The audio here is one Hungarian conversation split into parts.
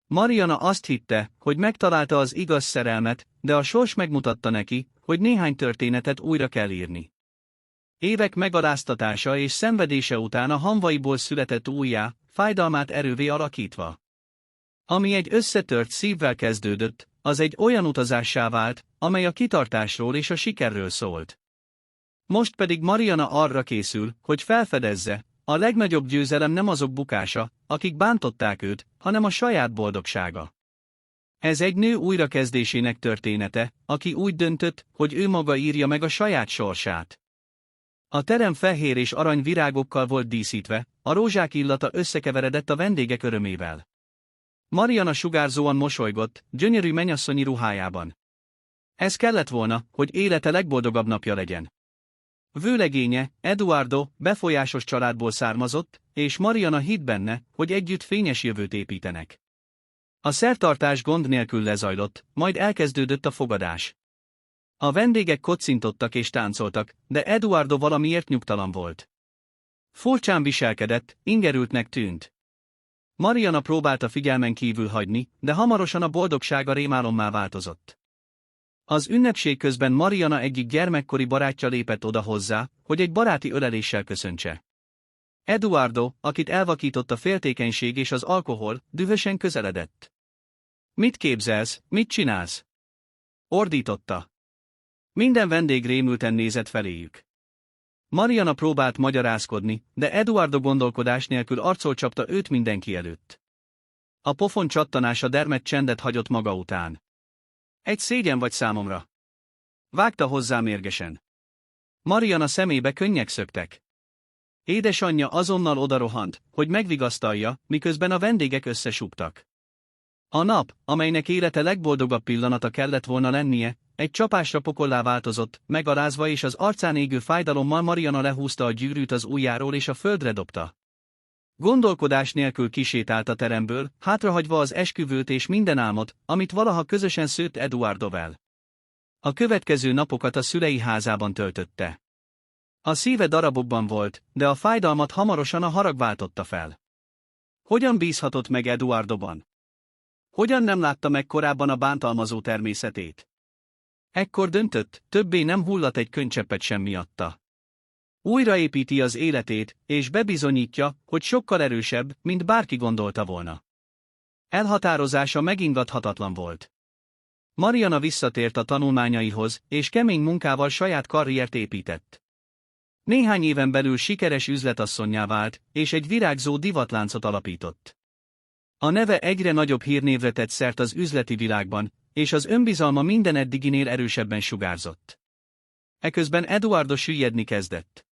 Mariana azt hitte, hogy megtalálta az igaz szerelmet, de a sors megmutatta neki, hogy néhány történetet újra kell írni. Évek megaláztatása és szenvedése után a hamvaiból született újjá, fájdalmát erővé alakítva. Ami egy összetört szívvel kezdődött, az egy olyan utazássá vált, amely a kitartásról és a sikerről szólt. Most pedig Mariana arra készül, hogy felfedezze, a legnagyobb győzelem nem azok bukása, akik bántották őt, hanem a saját boldogsága. Ez egy nő újrakezdésének története, aki úgy döntött, hogy ő maga írja meg a saját sorsát. A terem fehér és arany virágokkal volt díszítve, a rózsák illata összekeveredett a vendégek örömével. Mariana sugárzóan mosolygott, gyönyörű mennyasszonyi ruhájában. Ez kellett volna, hogy élete legboldogabb napja legyen. Vőlegénye, Eduardo, befolyásos családból származott, és Mariana hitt benne, hogy együtt fényes jövőt építenek. A szertartás gond nélkül lezajlott, majd elkezdődött a fogadás. A vendégek kocintottak és táncoltak, de Eduardo valamiért nyugtalan volt. Furcsán viselkedett, ingerültnek tűnt. Mariana próbálta figyelmen kívül hagyni, de hamarosan a boldogsága rémálommá változott. Az ünnepség közben Mariana egyik gyermekkori barátja lépett oda hozzá, hogy egy baráti öleléssel köszöntse. Eduardo, akit elvakított a féltékenység és az alkohol, dühösen közeledett. Mit képzelsz, mit csinálsz? Ordította. Minden vendég rémülten nézett feléjük. Mariana próbált magyarázkodni, de Eduardo gondolkodás nélkül arccal csapta őt mindenki előtt. A pofon csattanása dermedt csendet hagyott maga után. Egy szégyen vagy számomra. Vágta hozzá mérgesen. Mariana szemébe könnyek szöktek. Édesanyja azonnal odarohant, hogy megvigasztalja, miközben a vendégek összesúgtak. A nap, amelynek élete legboldogabb pillanata kellett volna lennie, egy csapásra pokollá változott, megalázva és az arcán égő fájdalommal Mariana lehúzta a gyűrűt az ujjáról és a földre dobta. Gondolkodás nélkül kisétált a teremből, hátrahagyva az esküvőt és minden álmot, amit valaha közösen szőtt Eduardovel. A következő napokat a szülei házában töltötte. A szíve darabokban volt, de a fájdalmat hamarosan a harag váltotta fel. Hogyan bízhatott meg Eduardoban? Hogyan nem látta meg korábban a bántalmazó természetét? Ekkor döntött, többé nem hullat egy könycseppet sem miatta. Újraépíti az életét, és bebizonyítja, hogy sokkal erősebb, mint bárki gondolta volna. Elhatározása megingathatatlan volt. Mariana visszatért a tanulmányaihoz, és kemény munkával saját karriert épített. Néhány éven belül sikeres üzletasszonnyá vált, és egy virágzó divatláncot alapított. A neve egyre nagyobb hírnévre tett szert az üzleti világban, és az önbizalma minden eddiginél erősebben sugárzott. Eközben Eduardo süllyedni kezdett.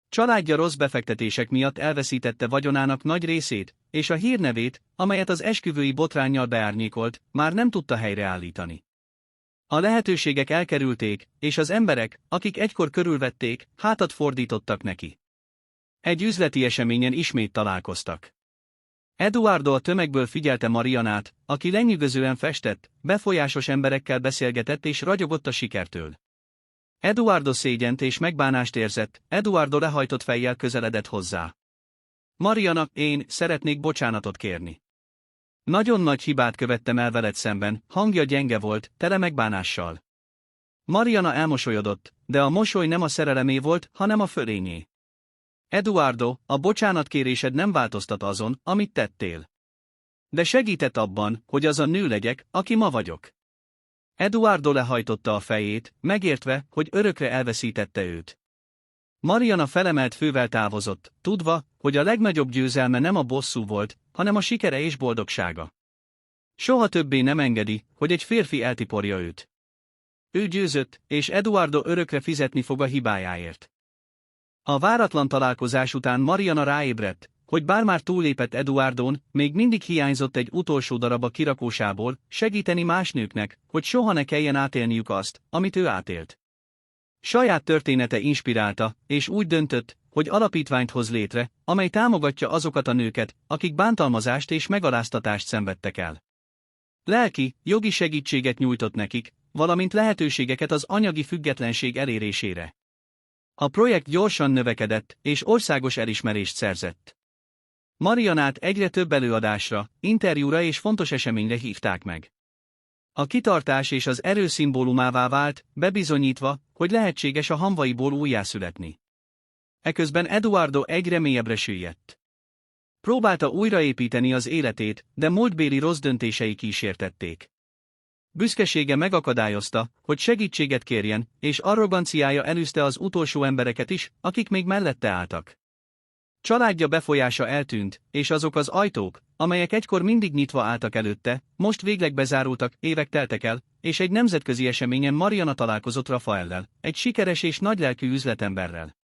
Családja rossz befektetések miatt elveszítette vagyonának nagy részét, és a hírnevét, amelyet az esküvői botránnyal beárnyékolt, már nem tudta helyreállítani. A lehetőségek elkerülték, és az emberek, akik egykor körülvették, hátat fordítottak neki. Egy üzleti eseményen ismét találkoztak. Eduardo a tömegből figyelte Marianát, aki lenyűgözően festett, befolyásos emberekkel beszélgetett és ragyogott a sikertől. Eduardo szégyent és megbánást érzett, Eduardo lehajtott fejjel közeledett hozzá. Mariana, én szeretnék bocsánatot kérni. Nagyon nagy hibát követtem el veled szemben, hangja gyenge volt, tele megbánással. Mariana elmosolyodott, de a mosoly nem a szerelemé volt, hanem a fölényé. Eduardo, a bocsánatkérésed nem változtat azon, amit tettél. De segített abban, hogy az a nő legyek, aki ma vagyok. Eduardo lehajtotta a fejét, megértve, hogy örökre elveszítette őt. Mariana felemelt fővel távozott, tudva, hogy a legnagyobb győzelme nem a bosszú volt, hanem a sikere és boldogsága. Soha többé nem engedi, hogy egy férfi eltiporja őt. Ő győzött, és Eduardo örökre fizetni fog a hibájáért. A váratlan találkozás után Mariana ráébredt, hogy bár már túllépett Eduardón, még mindig hiányzott egy utolsó darab a kirakósából, segíteni más nőknek, hogy soha ne kelljen átélniük azt, amit ő átélt. Saját története inspirálta, és úgy döntött, hogy alapítványt hoz létre, amely támogatja azokat a nőket, akik bántalmazást és megaláztatást szenvedtek el. Lelki, jogi segítséget nyújtott nekik, valamint lehetőségeket az anyagi függetlenség elérésére. A projekt gyorsan növekedett, és országos elismerést szerzett. Marianát egyre több előadásra, interjúra és fontos eseményre hívták meg. A kitartás és az erő szimbólumává vált, bebizonyítva, hogy lehetséges a hamvaiból újjászületni. Eközben Eduardo egyre mélyebbre süllyedt. Próbálta újraépíteni az életét, de múltbéli rossz döntései kísértették. Büszkesége megakadályozta, hogy segítséget kérjen, és arroganciája elűzte az utolsó embereket is, akik még mellette álltak. Családja befolyása eltűnt, és azok az ajtók, amelyek egykor mindig nyitva álltak előtte, most végleg bezárultak, évek teltek el, és egy nemzetközi eseményen Mariana találkozott Rafaellel, egy sikeres és nagylelkű üzletemberrel.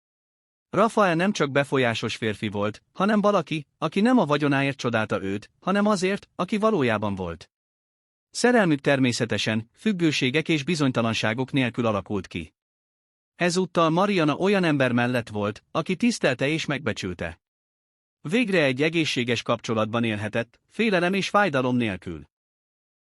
Rafael nem csak befolyásos férfi volt, hanem valaki, aki nem a vagyonáért csodálta őt, hanem azért, aki valójában volt. Szerelmük természetesen, függőségek és bizonytalanságok nélkül alakult ki. Ezúttal Mariana olyan ember mellett volt, aki tisztelte és megbecsülte. Végre egy egészséges kapcsolatban élhetett, félelem és fájdalom nélkül.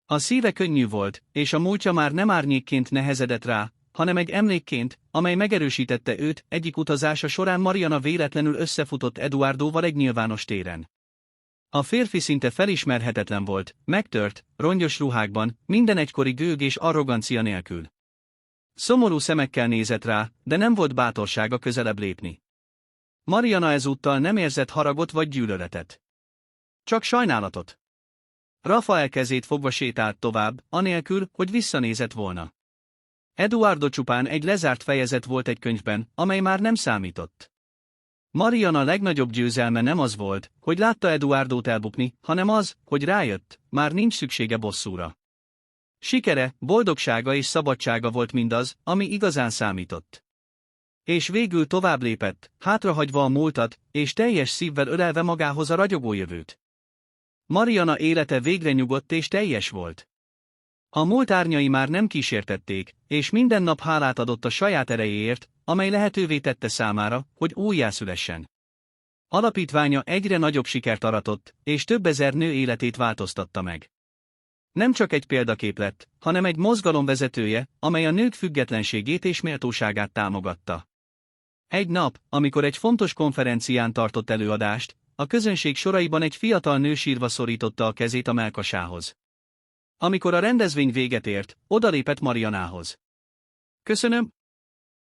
A szíve könnyű volt, és a múltja már nem árnyékként nehezedett rá, hanem egy emlékként, amely megerősítette őt. Egyik utazása során Mariana véletlenül összefutott Eduardoval egy nyilvános téren. A férfi szinte felismerhetetlen volt, megtört, rongyos ruhákban, minden egykori gőg és arrogancia nélkül. Szomorú szemekkel nézett rá, de nem volt bátorsága közelebb lépni. Mariana ezúttal nem érzett haragot vagy gyűlöletet. Csak sajnálatot. Rafael kezét fogva sétált tovább, anélkül, hogy visszanézett volna. Eduardo csupán egy lezárt fejezet volt egy könyvben, amely már nem számított. Mariana legnagyobb győzelme nem az volt, hogy látta Eduardót elbukni, hanem az, hogy rájött, már nincs szüksége bosszúra. Sikere, boldogsága és szabadsága volt mindaz, ami igazán számított. És végül tovább lépett, hátrahagyva a múltat, és teljes szívvel ölelve magához a ragyogó jövőt. Mariana élete végre nyugodt és teljes volt. A múlt árnyai már nem kísértették, és minden nap hálát adott a saját erejéért, amely lehetővé tette számára, hogy újjászülessen. Alapítványa egyre nagyobb sikert aratott, és több ezer nő életét változtatta meg. Nem csak egy példakép lett, hanem egy mozgalom vezetője, amely a nők függetlenségét és méltóságát támogatta. Egy nap, amikor egy fontos konferencián tartott előadást, a közönség soraiban egy fiatal nő sírva szorította a kezét a mellkasához. Amikor a rendezvény véget ért, odalépett Marianához. Köszönöm.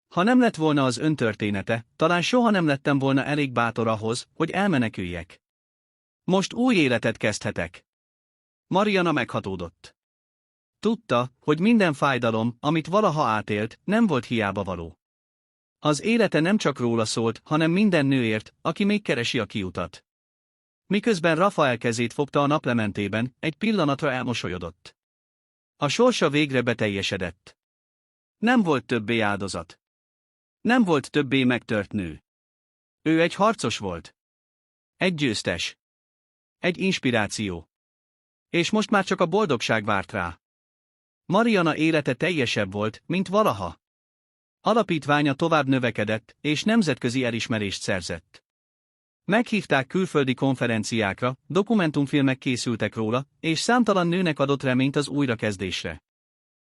Ha nem lett volna az ön története, talán soha nem lettem volna elég bátor ahhoz, hogy elmeneküljek. Most új életet kezdhetek. Mariana meghatódott. Tudta, hogy minden fájdalom, amit valaha átélt, nem volt hiába való. Az élete nem csak róla szólt, hanem minden nőért, aki még keresi a kiutat. Miközben Rafael kezét fogta a naplementében, egy pillanatra elmosolyodott. A sorsa végre beteljesedett. Nem volt többé áldozat. Nem volt többé megtört nő. Ő egy harcos volt. Egy győztes. Egy inspiráció. És most már csak a boldogság várt rá. Mariana élete teljesebb volt, mint valaha. Alapítványa tovább növekedett, és nemzetközi elismerést szerzett. Meghívták külföldi konferenciákra, dokumentumfilmek készültek róla, és számtalan nőnek adott reményt az újrakezdésre.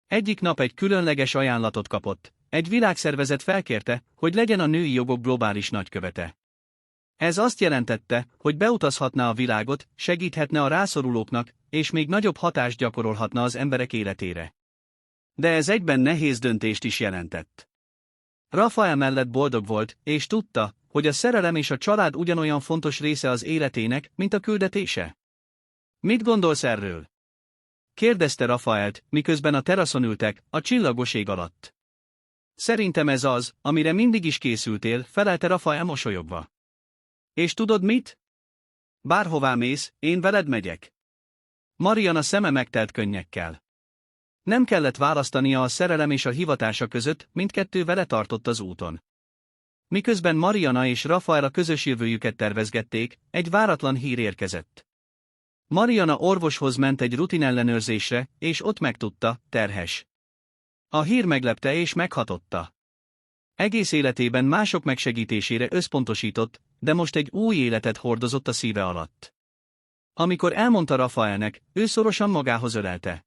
Egyik nap egy különleges ajánlatot kapott, egy világszervezet felkérte, hogy legyen a női jogok globális nagykövete. Ez azt jelentette, hogy beutazhatná a világot, segíthetne a rászorulóknak, és még nagyobb hatást gyakorolhatna az emberek életére. De ez egyben nehéz döntést is jelentett. Rafael mellett boldog volt, és tudta, hogy a szerelem és a család ugyanolyan fontos része az életének, mint a küldetése. Mit gondolsz erről? Kérdezte Rafaelt, miközben a teraszon ültek, a csillagos ég alatt. Szerintem ez az, amire mindig is készültél, felelte Rafael mosolyogva. És tudod mit? Bárhová mész, én veled megyek. Mariana szeme megtelt könnyekkel. Nem kellett választania a szerelem és a hivatása között, mindkettő vele tartott az úton. Miközben Mariana és Rafael a közös jövőjüket tervezgették, egy váratlan hír érkezett. Mariana orvoshoz ment egy rutinellenőrzésre, és ott megtudta, terhes. A hír meglepte és meghatotta. Egész életében mások megsegítésére összpontosított, de most egy új életet hordozott a szíve alatt. Amikor elmondta Rafaelnek, ő szorosan magához ölelte.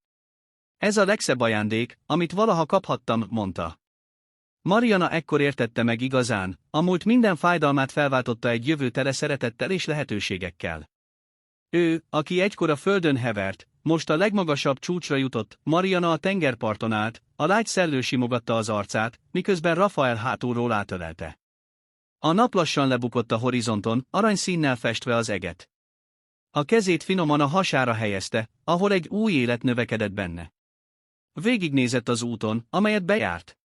Ez a legszebb ajándék, amit valaha kaphattam, mondta. Mariana ekkor értette meg igazán, a múlt minden fájdalmát felváltotta egy jövő tele szeretettel és lehetőségekkel. Ő, aki egykor a földön hevert, most a legmagasabb csúcsra jutott. Mariana a tengerparton állt, a lágy szellő simogatta az arcát, miközben Rafael hátulról átölelte. A nap lassan lebukott a horizonton, aranyszínnel festve az eget. A kezét finoman a hasára helyezte, ahol egy új élet növekedett benne. Végignézett az úton, amelyet bejárt.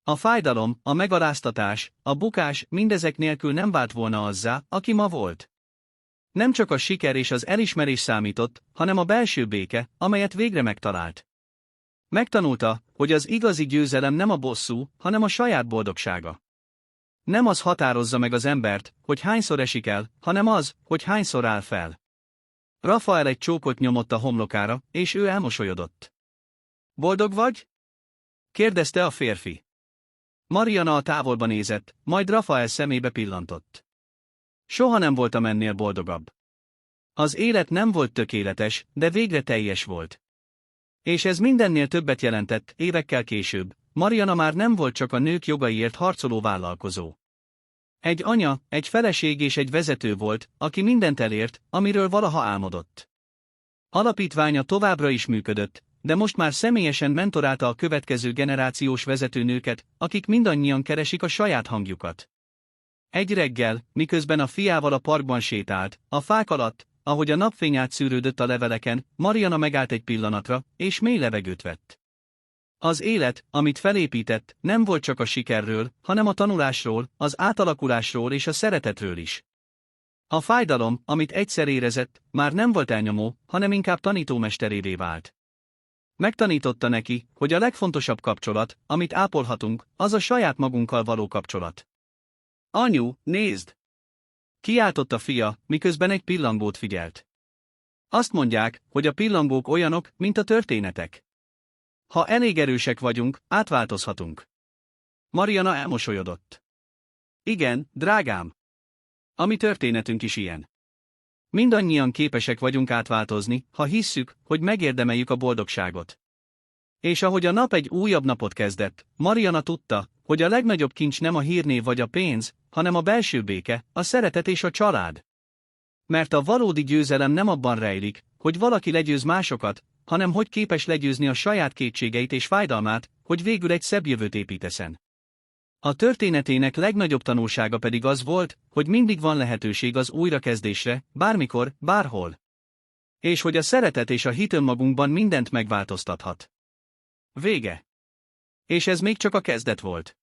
A fájdalom, a megaláztatás, a bukás mindezek nélkül nem vált volna azzá, aki ma volt. Nem csak a siker és az elismerés számított, hanem a belső béke, amelyet végre megtalált. Megtanulta, hogy az igazi győzelem nem a bosszú, hanem a saját boldogsága. Nem az határozza meg az embert, hogy hányszor esik el, hanem az, hogy hányszor áll fel. Rafael egy csókot nyomott a homlokára, és ő elmosolyodott. Boldog vagy? Kérdezte a férfi. Mariana a távolba nézett, majd Rafael szemébe pillantott. Soha nem voltam ennél boldogabb. Az élet nem volt tökéletes, de végre teljes volt. És ez mindennél többet jelentett. Évekkel később, Mariana már nem volt csak a nők jogaiért harcoló vállalkozó. Egy anya, egy feleség és egy vezető volt, aki mindent elért, amiről valaha álmodott. Alapítványa továbbra is működött, de most már személyesen mentorálta a következő generációs vezetőnőket, akik mindannyian keresik a saját hangjukat. Egy reggel, miközben a fiával a parkban sétált, a fák alatt, ahogy a napfény átszűrődött a leveleken, Mariana megállt egy pillanatra, és mély levegőt vett. Az élet, amit felépített, nem volt csak a sikerről, hanem a tanulásról, az átalakulásról és a szeretetről is. A fájdalom, amit egyszer érezett, már nem volt elnyomó, hanem inkább tanítómesterévé vált. Megtanította neki, hogy a legfontosabb kapcsolat, amit ápolhatunk, az a saját magunkkal való kapcsolat. Anyu, nézd! Kiáltott a fia, miközben egy pillangót figyelt. Azt mondják, hogy a pillangók olyanok, mint a történetek. Ha elég erősek vagyunk, átváltozhatunk. Mariana elmosolyodott. Igen, drágám. A mi történetünk is ilyen. Mindannyian képesek vagyunk átváltozni, ha hisszük, hogy megérdemeljük a boldogságot. És ahogy a nap egy újabb napot kezdett, Mariana tudta, hogy a legnagyobb kincs nem a hírnév vagy a pénz, hanem a belső béke, a szeretet és a család. Mert a valódi győzelem nem abban rejlik, hogy valaki legyőz másokat, hanem hogy képes legyőzni a saját kétségeit és fájdalmát, hogy végül egy szebb jövőt építeszen. A történetének legnagyobb tanulsága pedig az volt, hogy mindig van lehetőség az újrakezdésre, bármikor, bárhol. És hogy a szeretet és a hit önmagunkban mindent megváltoztathat. Vége. És ez még csak a kezdet volt.